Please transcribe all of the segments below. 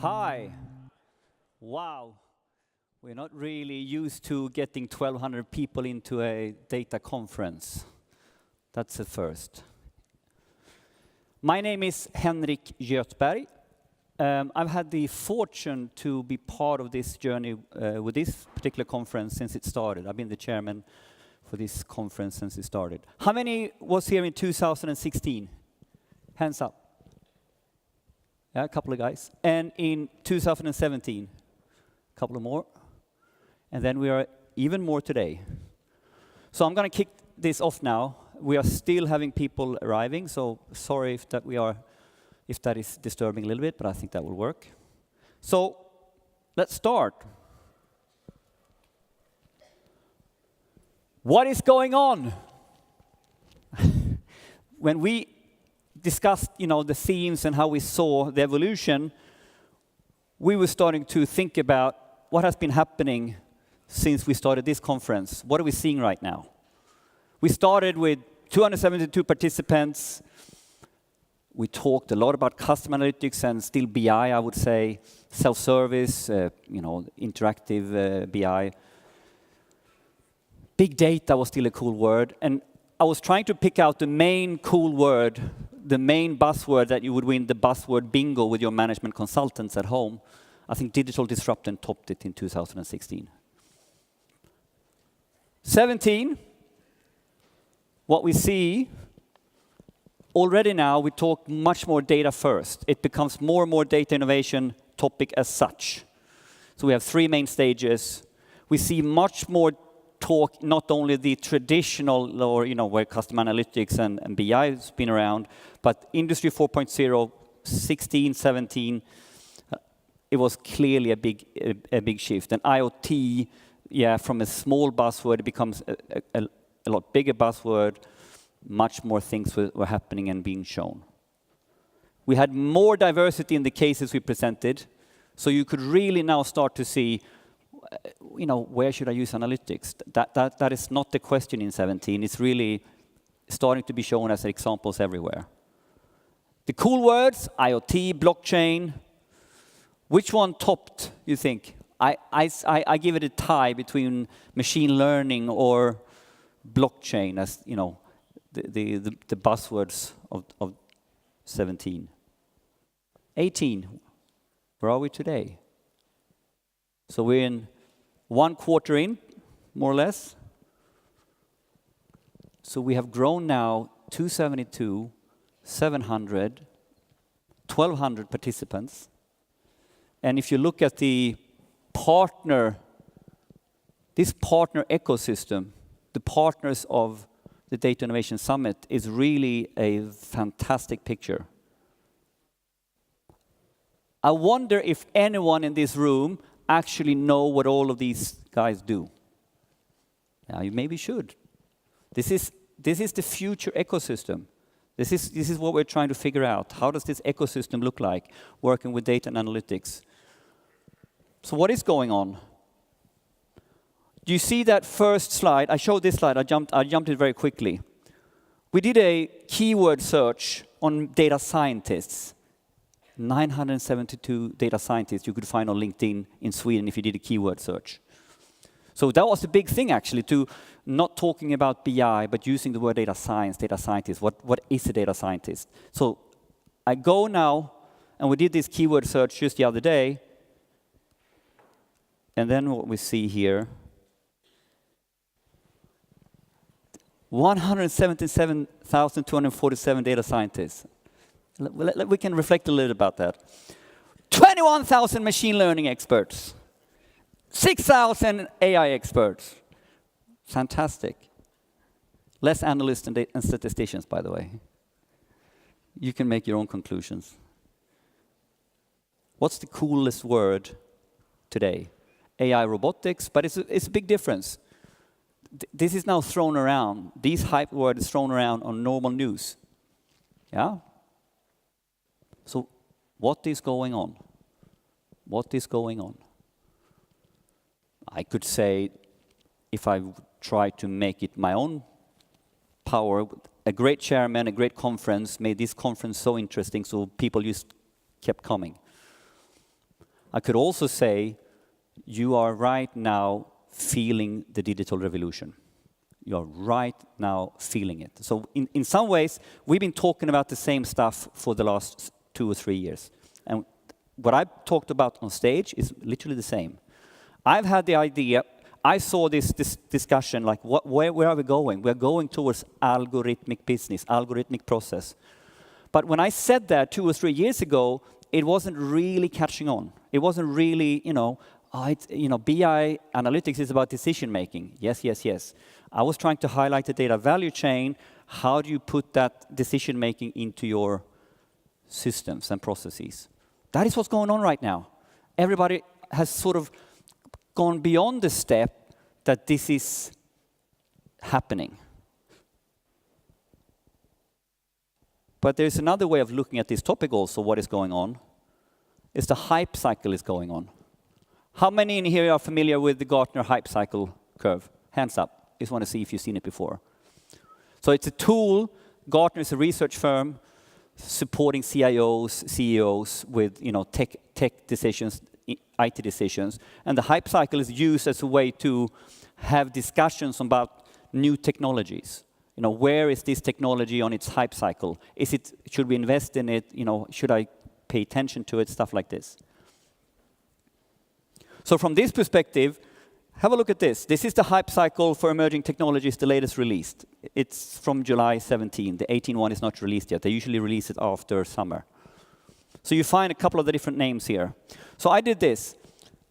Hi. Wow. We're not really used to getting 1,200 people into a data conference. That's the first. My name is Henrik Göthberg. I've had the fortune to be part of this journey with this particular conference since it started. I've been the chairman for this conference since it started. How many was here in 2016? Hands up. Yeah, a couple of guys. And in 2017, a couple of more. And then we are even more today. So I'm going to kick this off now. We are still having people arriving, so sorry if that is disturbing a little bit, but I think that will work. So let's start. What is going on? When we discussed, the themes and how we saw the evolution, we were starting to think about what has been happening since we started this conference. What are we seeing right now? We started with 272 participants. We talked a lot about customer analytics and still BI, I would say, self-service, interactive BI. Big data was still a cool word, and I was trying to pick out the main cool word, the main buzzword that you would win the buzzword bingo with your management consultants at home. I think digital disruption topped it in 2016. 17, what we see already now, we talk much more data first. It becomes more and more data innovation topic as such. So we have three main stages. We see much more talk, not only the traditional, or where customer analytics and BI has been around, but Industry 4.0, 16, 17, it was clearly a big shift. And IoT, from a small buzzword, it becomes a lot bigger buzzword. Much more things were happening and being shown. We had more diversity in the cases we presented, so you could really now start to see, where should I use analytics? That is not the question in 17. It's really starting to be shown as examples everywhere. The cool words, IoT, blockchain. Which one topped, you think? I give it a tie between machine learning or blockchain as, the buzzwords of 17. 18, where are we today? So we're in 1 quarter in, more or less. So we have grown now 272, 700, 1,200 participants. And if you look at the this partner ecosystem, the partners of the Data Innovation Summit is really a fantastic picture. I wonder if anyone in this room actually know what all of these guys do. Now, you maybe should. This is the future ecosystem. This is what we're trying to figure out. How does this ecosystem look like, working with data and analytics? So what is going on? Do you see that first slide? I showed this slide. I jumped it very quickly. We did a keyword search on data scientists. 972 data scientists you could find on LinkedIn in Sweden if you did a keyword search. So that was a big thing, actually, to not talking about BI, but using the word data science, data scientist. What is a data scientist? So I go now, and we did this keyword search just the other day. And then what we see here, 177,247 data scientists. We can reflect a little about that. 21,000 machine learning experts. 6,000 AI experts. Fantastic. Less analysts and statisticians, by the way. You can make your own conclusions. What's the coolest word today? AI robotics, but it's a big difference. This is now thrown around. These hype words is thrown around on normal news. Yeah? So what is going on? What is going on? I could say, if I try to make it my own power, a great chairman, a great conference made this conference so interesting, so people just kept coming. I could also say, you are right now feeling the digital revolution. You're right now feeling it. So in some ways, we've been talking about the same stuff for the last 2 or 3 years. And what I've talked about on stage is literally the same. I've had the idea, I saw this discussion, like where are we going? We're going towards algorithmic business, algorithmic process. But when I said that 2 or 3 years ago, it wasn't really catching on. It wasn't really, BI analytics is about decision making. Yes, yes, yes. I was trying to highlight the data value chain. How do you put that decision making into your systems and processes? That is what's going on right now. Everybody has sort of gone beyond the step that this is happening. But there's another way of looking at this topic also, what is going on, is the hype cycle is going on. How many in here are familiar with the Gartner hype cycle curve? Hands up. Just want to see if you've seen it before. So it's a tool. Gartner is a research firm supporting CIOs, CEOs with tech decisions, IT decisions. And the hype cycle is used as a way to have discussions about new technologies. Where is this technology on its hype cycle? Should we invest in it? Should I pay attention to it? Stuff like this. So from this perspective, have a look at this. This is the hype cycle for emerging technologies, the latest released. It's from July 17. The 18 one is not released yet. They usually release it after summer. So you find a couple of the different names here. So I did this.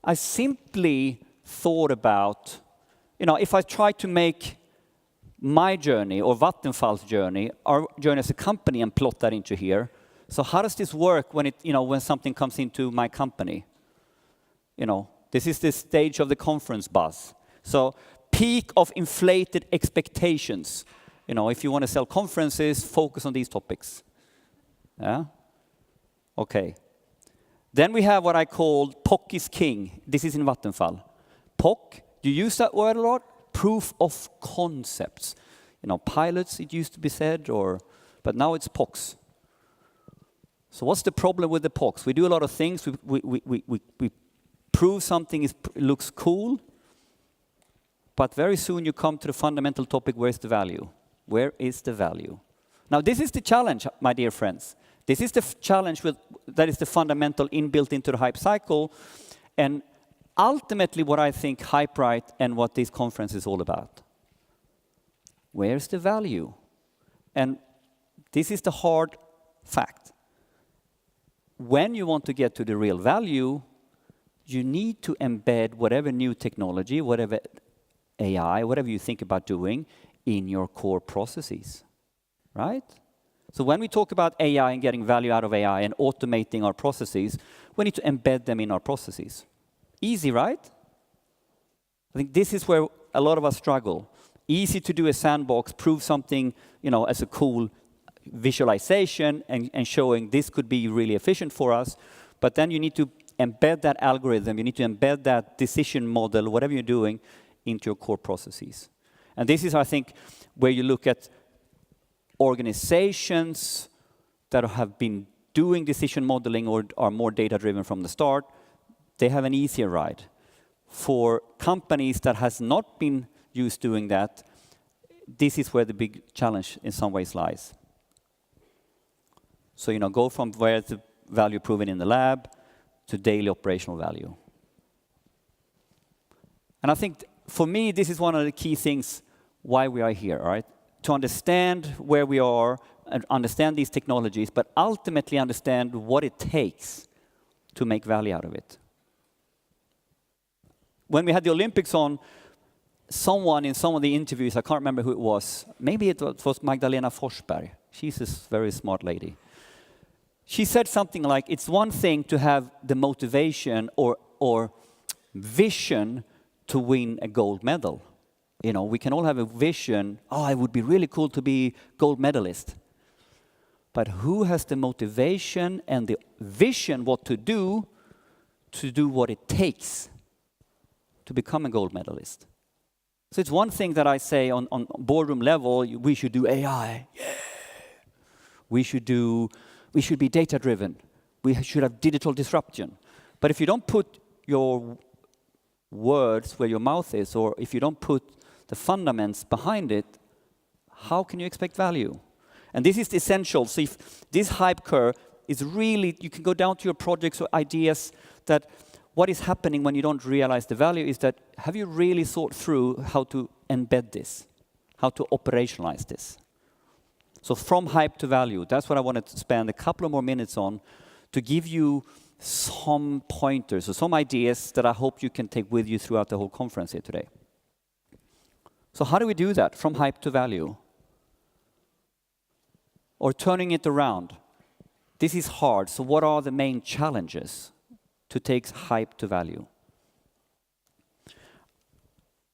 I simply thought about, if I try to make my journey or Vattenfall's journey, our journey as a company, and plot that into here. So how does this work when when something comes into my company? This is the stage of the conference buzz. So peak of inflated expectations. If you want to sell conferences, focus on these topics. Yeah? Okay. Then we have what I call POC is king. This is in Vattenfall. POC, you use that word a lot? Proof of concepts. Pilots, it used to be said, but now it's POCs. So what's the problem with the POCs? We do a lot of things. We prove something looks cool, but very soon you come to the fundamental topic, where's the value? Where is the value? Now this is the challenge, my dear friends. This is the challenge that is the fundamental inbuilt into the hype cycle, and ultimately what I think Hyperight and what this conference is all about. Where's the value? And this is the hard fact. When you want to get to the real value, you need to embed whatever new technology, whatever AI, whatever you think about doing in your core processes, right? So when we talk about AI and getting value out of AI and automating our processes, we need to embed them in our processes. Easy, right? I think this is where a lot of us struggle. Easy to do a sandbox, prove something, as a cool visualization and showing this could be really efficient for us, but then you need to embed that algorithm, you need to embed that decision model, whatever you're doing, into your core processes. And this is, I think, where you look at organizations that have been doing decision modeling or are more data-driven from the start, they have an easier ride. For companies that has not been used doing that, this is where the big challenge in some ways lies. So, go from where the value proven in the lab to daily operational value. And I think, for me, this is one of the key things why we are here, all right? To understand where we are and understand these technologies, but ultimately understand what it takes to make value out of it. When we had the Olympics on, someone in some of the interviews, I can't remember who it was, maybe it was Magdalena Forsberg. She's a very smart lady. She said something like, it's one thing to have the motivation or vision to win a gold medal. We can all have a vision, it would be really cool to be gold medalist. But who has the motivation and the vision what to do what it takes to become a gold medalist? So it's one thing that I say on boardroom level, we should do AI. Yeah. We should be data-driven. We should have digital disruption. But if you don't put your words where your mouth is, or if you don't put the fundamentals behind it, how can you expect value? And this is essential. So if this hype curve is really, you can go down to your projects or ideas, that what is happening when you don't realize the value is that, have you really thought through how to embed this, how to operationalize this? So from hype to value, that's what I wanted to spend a couple of more minutes on, to give you some pointers or some ideas that I hope you can take with you throughout the whole conference here today. So how do we do that, from hype to value? Or turning it around. This is hard, so what are the main challenges to take hype to value?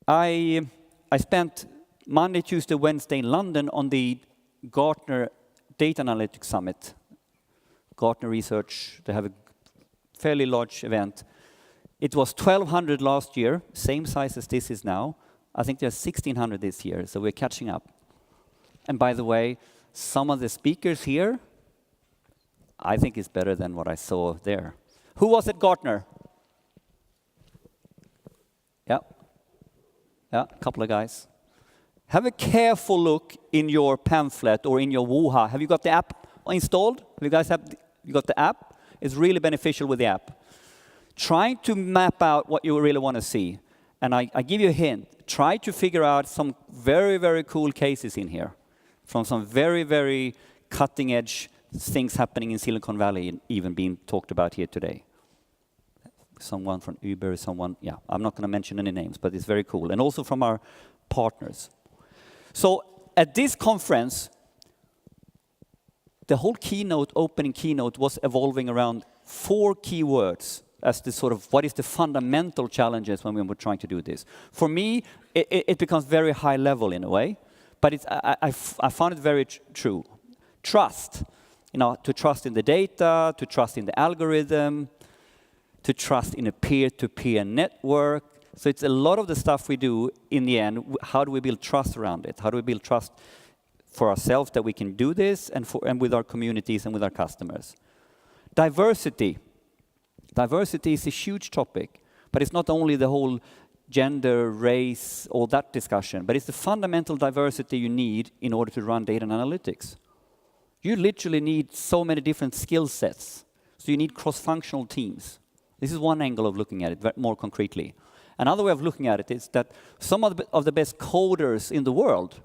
I spent Monday, Tuesday, Wednesday in London on the Gartner Data Analytics Summit. Gartner Research, they have a fairly large event. It was 1,200 last year, same size as this is now. I think there's 1,600 this year, so we're catching up. And by the way, some of the speakers here, I think is better than what I saw there. Who was at Gartner? Yeah, a couple of guys. Have a careful look in your pamphlet or in your Wuha. Have you got the app installed? Have you guys you got the app? It's really beneficial with the app. Trying to map out what you really want to see. And I give you a hint. Try to figure out some very, very cool cases in here from some very, very cutting edge things happening in Silicon Valley and even being talked about here today. Someone from Uber, someone, yeah, I'm not going to mention any names, but it's very cool. And also from our partners. So at this conference, the whole keynote, opening keynote, was evolving around 4 keywords as the sort of what is the fundamental challenges when we were trying to do this. For me, it becomes very high level in a way, but I found it very true. Trust, to trust in the data, to trust in the algorithm, to trust in a peer-to-peer network. So it's a lot of the stuff we do in the end. How do we build trust around it? How do we build trust for ourselves that we can do this, and with our communities and with our customers? Diversity. Diversity is a huge topic, but it's not only the whole gender, race, all that discussion, but it's the fundamental diversity you need in order to run data and analytics. You literally need so many different skill sets. So you need cross-functional teams. This is one angle of looking at it more concretely. Another way of looking at it is that some of the best coders in the world,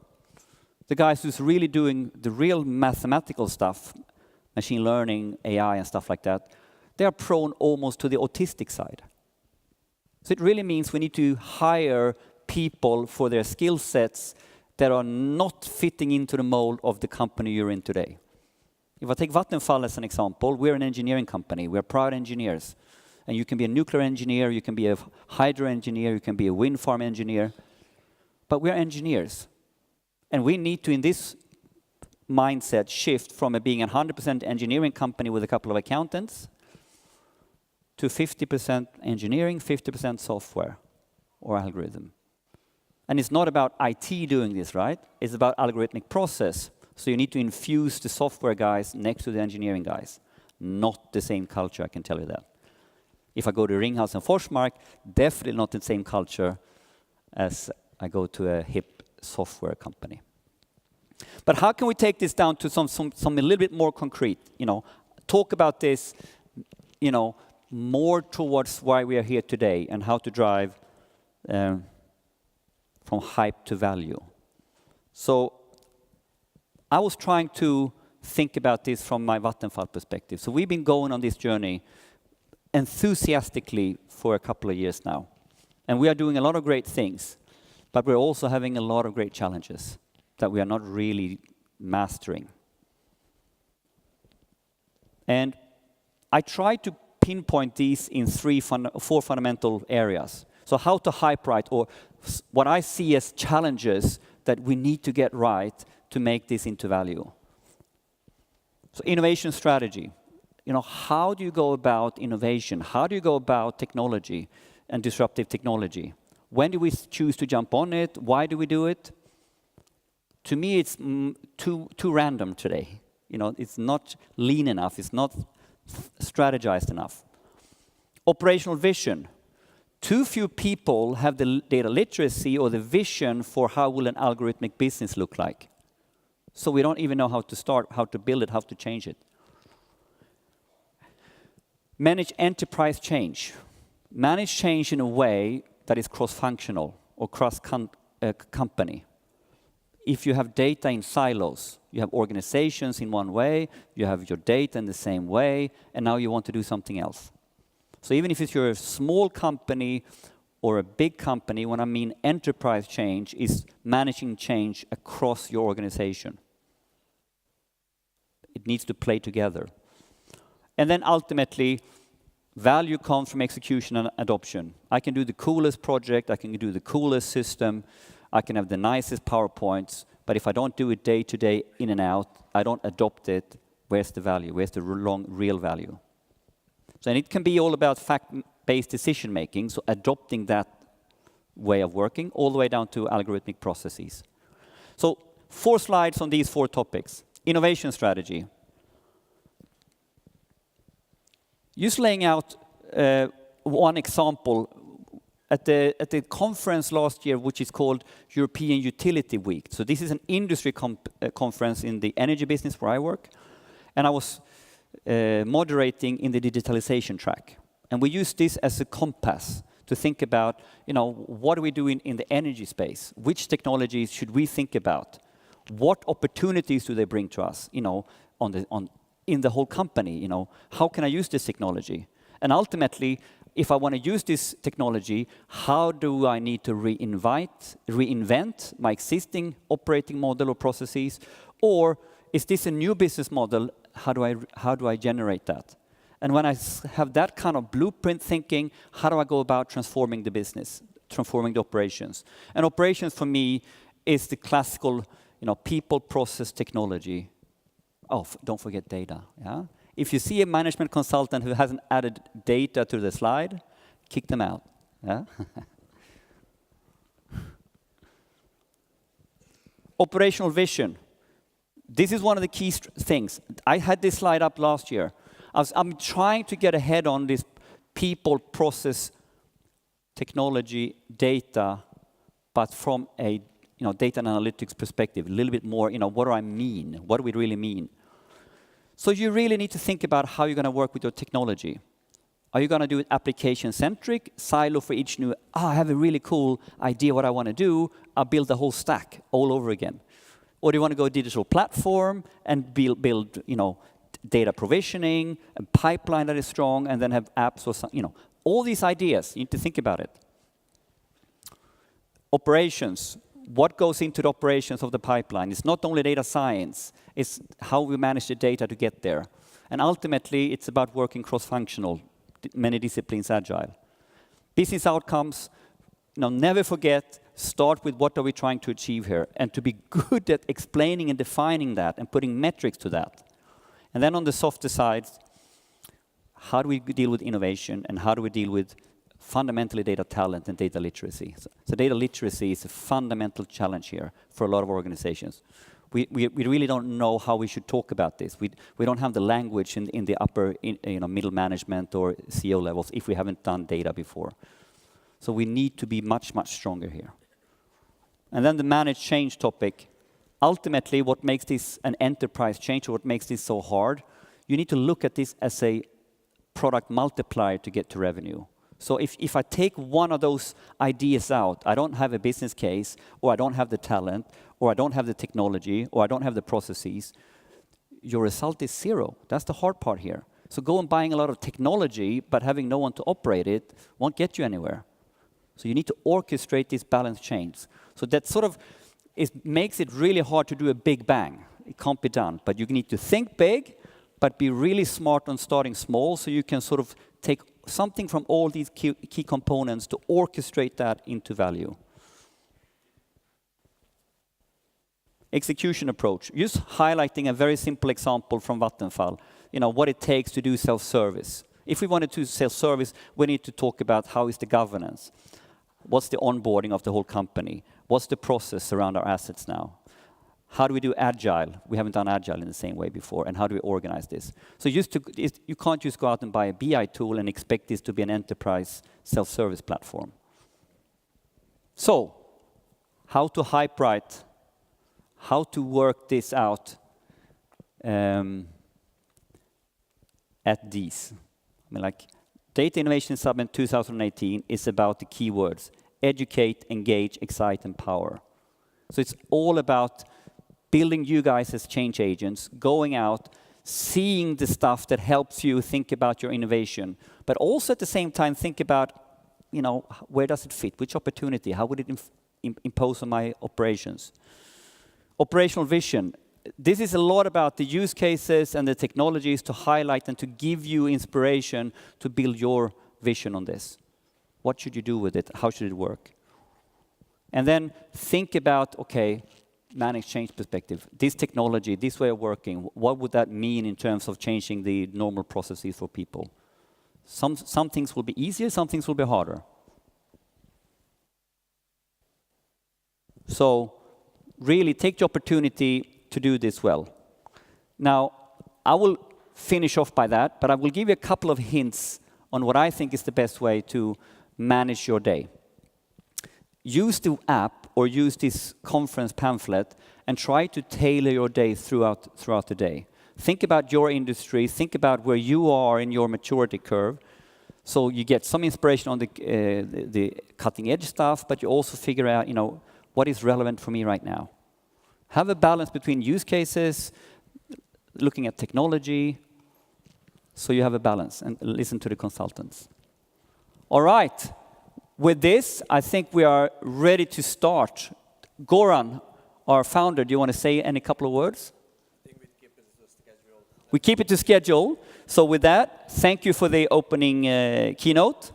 the guys who's really doing the real mathematical stuff, machine learning, AI and stuff like that, they are prone almost to the autistic side. So it really means we need to hire people for their skill sets that are not fitting into the mold of the company you're in today. If I take Vattenfall as an example, we're an engineering company. We're proud engineers. And you can be a nuclear engineer, you can be a hydro engineer, you can be a wind farm engineer. But we're engineers. And we need to, in this mindset, shift from being a 100% engineering company with a couple of accountants to 50% engineering, 50% software or algorithm. And it's not about IT doing this, right? It's about algorithmic process. So you need to infuse the software guys next to the engineering guys. Not the same culture, I can tell you that. If I go to Ringhouse and Forsmark, definitely not the same culture as I go to a hip software company. But how can we take this down to something a little bit more concrete? Talk about this, more towards why we are here today and how to drive from hype to value. So I was trying to think about this from my Vattenfall perspective. So we've been going on this journey enthusiastically for a couple of years now. And we are doing a lot of great things, but we're also having a lot of great challenges that we are not really mastering. And I tried to pinpoint these in 4 fundamental areas. So how to Hyperight, or what I see as challenges that we need to get right to make this into value. So innovation strategy. How do you go about innovation? How do you go about technology and disruptive technology? When do we choose to jump on it? Why do we do it? To me, it's too random today. It's not lean enough. It's not strategized enough. Operational vision. Too few people have the data literacy or the vision for how will an algorithmic business look like. So we don't even know how to start, how to build it, how to change it. Manage enterprise change. Manage change in a way that is cross-functional or cross-company. If you have data in silos, you have organizations in one way, you have your data in the same way, and now you want to do something else. So even if you're a small company or a big company, when I mean enterprise change, is managing change across your organization. It needs to play together. And then ultimately, value comes from execution and adoption. I can do the coolest project, I can do the coolest system, I can have the nicest PowerPoints, but if I don't do it day to day, in and out, I don't adopt it, where's the value? Where's the real value? So, and it can be all about fact-based decision making, so adopting that way of working, all the way down to algorithmic processes. So 4 slides on these 4 topics. Innovation strategy. Just laying out one example. At the conference last year, which is called European Utility Week. So this is an industry conference in the energy business where I work. And I was moderating in the digitalization track. And we use this as a compass to think about, what do we do in the energy space? Which technologies should we think about? What opportunities do they bring to us, in the whole company? How can I use this technology? And ultimately, if I want to use this technology, how do I need to reinvent my existing operating model or processes? Or is this a new business model? How do I generate that? And when I have that kind of blueprint thinking, how do I go about transforming the business, transforming the operations? And operations for me is the classical, people, process, technology. Oh, don't forget data. Yeah. If you see a management consultant who hasn't added data to the slide, kick them out. Yeah? Operational vision. This is one of the key things. I had this slide up last year. I'm trying to get ahead on this people, process, technology, data, but from a data and analytics perspective, a little bit more, what do I mean? What do we really mean? So you really need to think about how you're going to work with your technology. Are you going to do it application-centric, silo for each new, I have a really cool idea what I want to do, I'll build the whole stack all over again. Or do you want to go digital platform and build data provisioning, a pipeline that is strong, and then have apps or something, all these ideas, you need to think about it. Operations. What goes into the operations of the pipeline? It's not only data science, it's how we manage the data to get there. And ultimately, it's about working cross-functional, many disciplines agile. Business outcomes, never forget, start with what are we trying to achieve here, and to be good at explaining and defining that and putting metrics to that. And then on the softer side, how do we deal with innovation and how do we deal with fundamentally data talent and data literacy? So data literacy is a fundamental challenge here for a lot of organizations. We really don't know how we should talk about this. We don't have the language in the upper middle management or CEO levels if we haven't done data before. So we need to be much, much stronger here. And then the managed change topic. Ultimately, what makes this an enterprise change, or what makes this so hard, you need to look at this as a product multiplier to get to revenue. So if I take one of those ideas out, I don't have a business case, or I don't have the talent, or I don't have the technology, or I don't have the processes, your result is 0. That's the hard part here. So go and buying a lot of technology, but having no one to operate it won't get you anywhere. So you need to orchestrate this balance change. So that sort of makes it really hard to do a big bang. It can't be done. But you need to think big, but be really smart on starting small, so you can sort of take something from all these key components to orchestrate that into value. Execution approach. Just highlighting a very simple example from Vattenfall. What it takes to do self-service. If we wanted to self-service, we need to talk about how is the governance. What's the onboarding of the whole company? What's the process around our assets now? How do we do agile? We haven't done agile in the same way before. And how do we organize this? So you can't just go out and buy a BI tool and expect this to be an enterprise self-service platform. So, how to Hyperight, how to work this out at these. I mean, like, Data Innovation Summit 2018 is about the keywords: educate, engage, excite, empower. So it's all about building you guys as change agents, going out, seeing the stuff that helps you think about your innovation, but also at the same time think about, you know, where does it fit? Which opportunity? How would it impose on my operations? Operational vision. This is a lot about the use cases and the technologies to highlight and to give you inspiration to build your vision on this. What should you do with it? How should it work? And then think about, okay, managed change perspective. This technology, this way of working, what would that mean in terms of changing the normal processes for people? Some things will be easier, some things will be harder. So really take the opportunity to do this well. Now, I will finish off by that, but I will give you a couple of hints on what I think is the best way to manage your day. Use the app or use this conference pamphlet and try to tailor your day throughout the day. Think about your industry, think about where you are in your maturity curve, so you get some inspiration on the cutting edge stuff, but you also figure out, you know, what is relevant for me right now. Have a balance between use cases, looking at technology, so you have a balance, and listen to the consultants. All right. With this, I think we are ready to start. Goran, our founder, do you want to say any couple of words? I think we keep it to schedule. We keep it to schedule. So with that, thank you for the opening keynote.